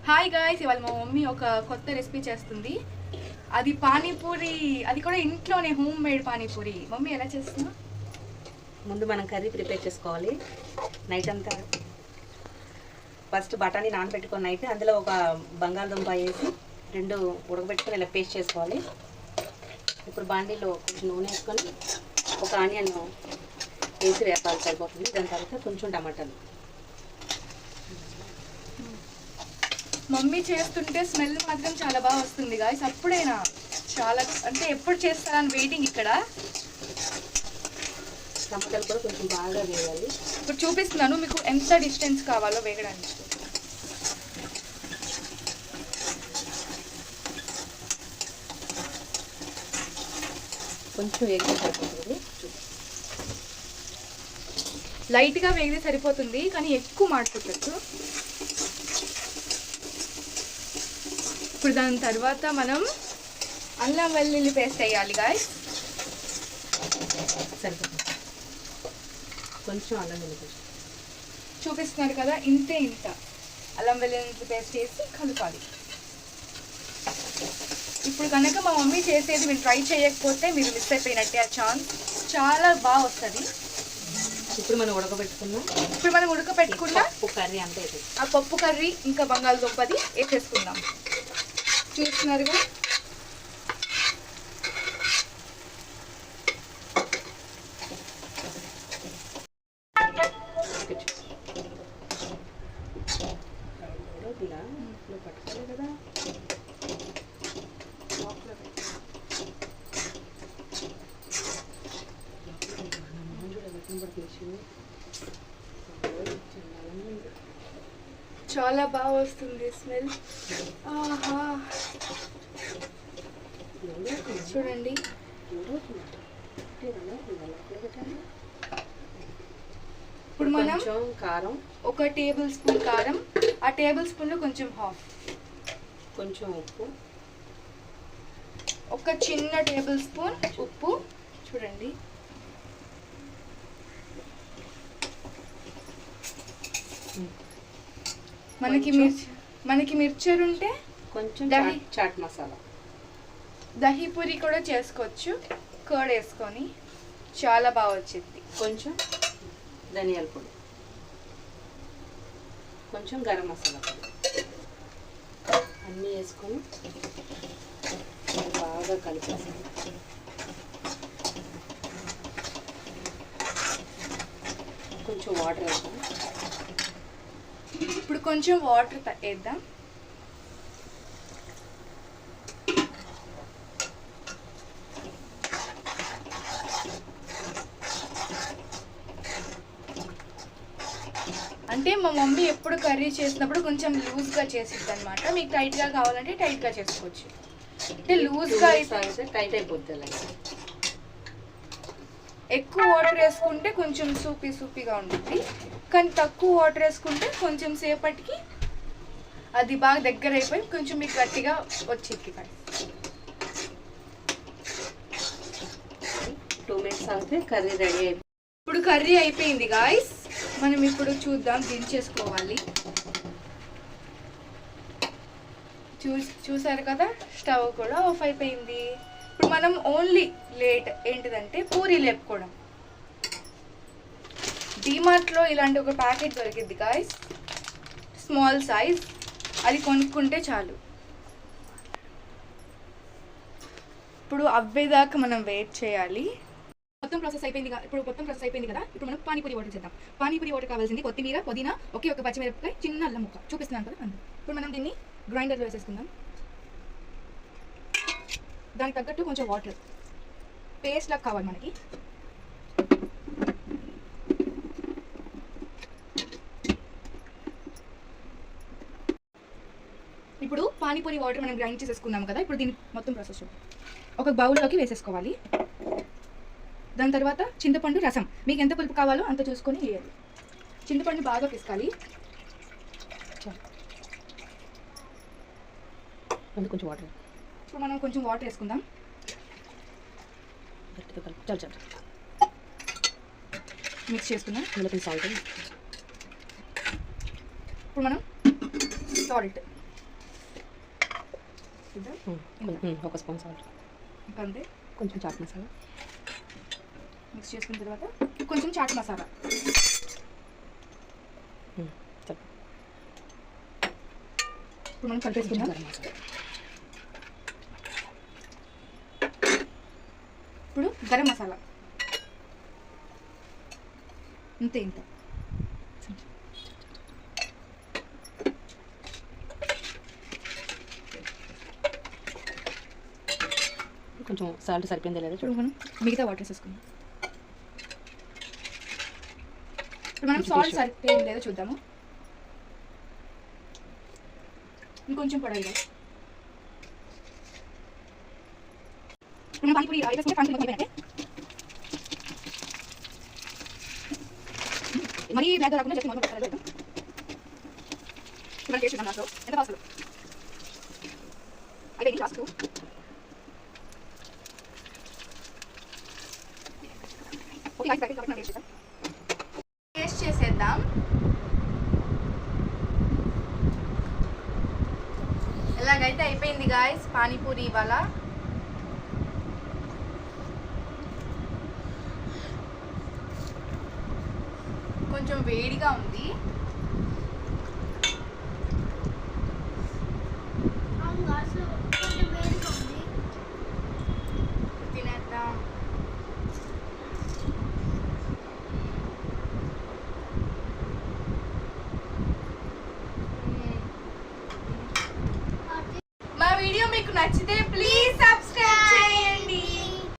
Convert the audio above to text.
Hi guys, ఇవాళ మా mummy ఒక కొత్త రెసిపీ చేస్తుంది. అది పానీపూరి, అది కూడా ఇంట్లోనే హోమ్ మేడ్ పానీపూరి. మమ్మీ ఎలా చేస్తున్నా? ముందు మనం కర్రీ ప్రిపేర్ చేసుకోవాలి. నైట్ అంతా ఫస్ట్ బఠానీ నానబెట్టుకొని నైట్ అందులో ఒక బంగాళదుంప వేసి రెండు ఉడకబెట్టుకొని ఇలా పేస్ట్ చేసుకోవాలి. ఇప్పుడు బాండీలో కొంచెం నూనె వేసుకొని ఒక ఆనియన్ వేసి వేపాలి, సరిపోతుంది. దాని తర్వాత కొంచెం టమాటాలు. మమ్మీ చేస్తుంటే స్మెల్ మాత్రం చాలా బాగా వస్తుంది గాయ్స్. అప్పుడేనా చాలా అంటే ఎప్పుడు చేస్తారని వెయిటింగ్ ఇక్కడ. టమాటాలు కూడా కొంచెం బాగా వేయాలి. ఇప్పుడు చూపిస్తున్నాను మీకు ఎంత డిస్టెన్స్ కావాలో వేగడానికి. కొంచెం వేగితే సరిపోతుంది. లైట్గా వేగితే సరిపోతుంది, కానీ ఎక్కువ మాడిపోతుంది. ఇప్పుడు దాని తర్వాత మనం అల్లం వెల్లుల్లి పేస్ట్ వేయాలి గాయ్స్. సరిపోతుంది. కొంచెం అల్లం వెల్లుల్లి పేస్ట్ చూపిస్తున్నారు కదా, ఇంతే ఇంత అల్లం వెల్లుల్లి పేస్ట్ వేసి కలపాలి. ఇప్పుడు కనుక మా మమ్మీ చేసేది మీరు ట్రై చేయకపోతే మీరు మిస్ అయిపోయినట్టే ఆ ఛాన్స్. చాలా బాగా వస్తుంది. ఇప్పుడు మనం ఉడకబెట్టుకున్నాం. ఇప్పుడు మనం ఉడకబెట్టుకున్న పప్పు కర్రీ అంతా వేసేది. ఆ పప్పు కర్రీ ఇంకా బంగాళదుంపది వేసేసుకుందాం. చూస్తున్నారు కదా, పట్టుకోవాలి కదా. చాలా బాగా వస్తుంది స్మెల్. ఆహా, చూడండి. ఇప్పుడు మనం కారం, ఒక టేబుల్ స్పూన్ కారం, ఆ టేబుల్ స్పూన్లో కొంచెం హాఫ్, కొంచెం ఉప్పు, ఒక చిన్న టేబుల్ స్పూన్ ఉప్పు. చూడండి, మనకి మిర్చర్ ఉంటే కొంచెం చాట్ మసాలా. దహీ పూరి కూడా చేసుకోవచ్చు కర్డ్ వేసుకొని, చాలా బాగా వచ్చింది. కొంచెం ధనియాల పొడి, కొంచెం గరం మసాలా పొడి అన్నీ వేసుకొని బాగా కలిపేసాను. కొంచెం వాటర్ వేద్దాం. ఇప్పుడు కొంచెం వాటర్ వేద్దాం. అంటే మా మమ్మీ ఎప్పుడు కర్రీ చేసినప్పుడు కొంచెం లూజ్గా చేసిద్ది అనమాట. మీకు టైట్గా కావాలంటే టైట్గా చేసుకోవచ్చు. అంటే లూజ్గా అయితే టైట్ అయిపోద్ది. ఎక్కువ వాటర్ వేసుకుంటే కొంచెం సూపీగా ఉంటుంది, కానీ తక్కువ వాటర్ వేసుకుంటే కొంచెం సేపటికి అది బాగా దగ్గర అయిపోయి కొంచెం మీకు గట్టిగా వచ్చింది. 2 minutes అయితే కర్రీ రెడీ అయిపోయింది. ఇప్పుడు కర్రీ అయిపోయింది గాయ్స్. మనం ఇప్పుడు చూద్దాం, దించేసుకోవాలి. చూసారు కదా, స్టవ్ కూడా ఆఫ్ అయిపోయింది. ఇప్పుడు మనం ఓన్లీ లేట్ ఏంటిదంటే పూరి లేపుకోవడం. డిమార్ట్లో ఇలాంటి ఒక ప్యాకెట్ దొరికింది గాయ్స్, స్మాల్ సైజ్. అది కొనుక్కుంటే చాలు. ఇప్పుడు అవ్వేదాకా మనం వెయిట్ చేయాలి. మొత్తం ప్రాసెస్ అయిపోయింది కదా. ఇప్పుడు మనం పానీపూరి వాటర్ చేద్దాం. పానీపూరి వాటర్ కావాల్సింది కొత్తిమీర, పుదీనా, ఒకే ఒక పచ్చిమిరపకాయ, చిన్న అల్లం ముక్క చూపిస్తున్నాను కదా. ఇప్పుడు మనం దీన్ని గ్రైండర్లో వేసేసుకుందాం. దానికి తగ్గట్టు కొంచెం వాటర్, పేస్ట్ లాగా కావాలి మనకి. ఇప్పుడు పానీపూరి వాటర్ మనం గ్రైండ్ చేసేసుకున్నాం కదా. ఇప్పుడు దీన్ని మొత్తం ప్రాసెస్ ఒక బౌల్లోకి వేసేసుకోవాలి. దాని తర్వాత చింతపండు రసం, మీకు ఎంత పులుపు కావాలో అంత చూసుకొని వేయాలి. చింతపండు బాగా పిసకాలి. కొంచెం వాటర్. ఇప్పుడు మనం కొంచెం వాటర్ వేసుకుందాం. మిక్స్ చేసుకుందాం. సాల్ట్. ఇప్పుడు మనం సాల్ట్ చూద్దాం. ఒక స్పూన్ సాల్ట్, ఇంకా అంతే. కొంచెం చాట్ మసాలా మిక్స్ చేసుకున్న తర్వాత కొంచెం చాట్ మసాలా. చెప్పు. ఇప్పుడు మనం కలిపేసుకుందాం. గరం మసాలా, ఇప్పుడు గరం మసాలా ఇంతే, ఇంత. కొంచెం సాల్ట్ సరిపోయిందా లేదా ఇప్పుడు మనం మిగతా వాటర్ వేసేసుకుందాం. ఇప్పుడు మనం సాల్ట్ సరిపోయింది లేదో చూద్దాము. ఇంకొంచెం పొడవుగా. ఇప్పుడు మనం పానీపూరి వేసుకుంటే పానీపూరి మొత్తం అయిపోయినట్టే. మరీ బ్లాక్ రాకుండా జస్ట్ నార్మల్ కలర్ పెడతాం. ఇప్పుడు మనం టేస్ట్ చేద్దాం లాస్ట్లో. ఎంత కాస్ట్ అయితే లాస్ట్ టేస్ట్ చేసేద్దాం. ఎలాగైతే అయిపోయింది గాయస్ పానీపూరి ఇవాళ. కొంచెం వేడిగా ఉంది.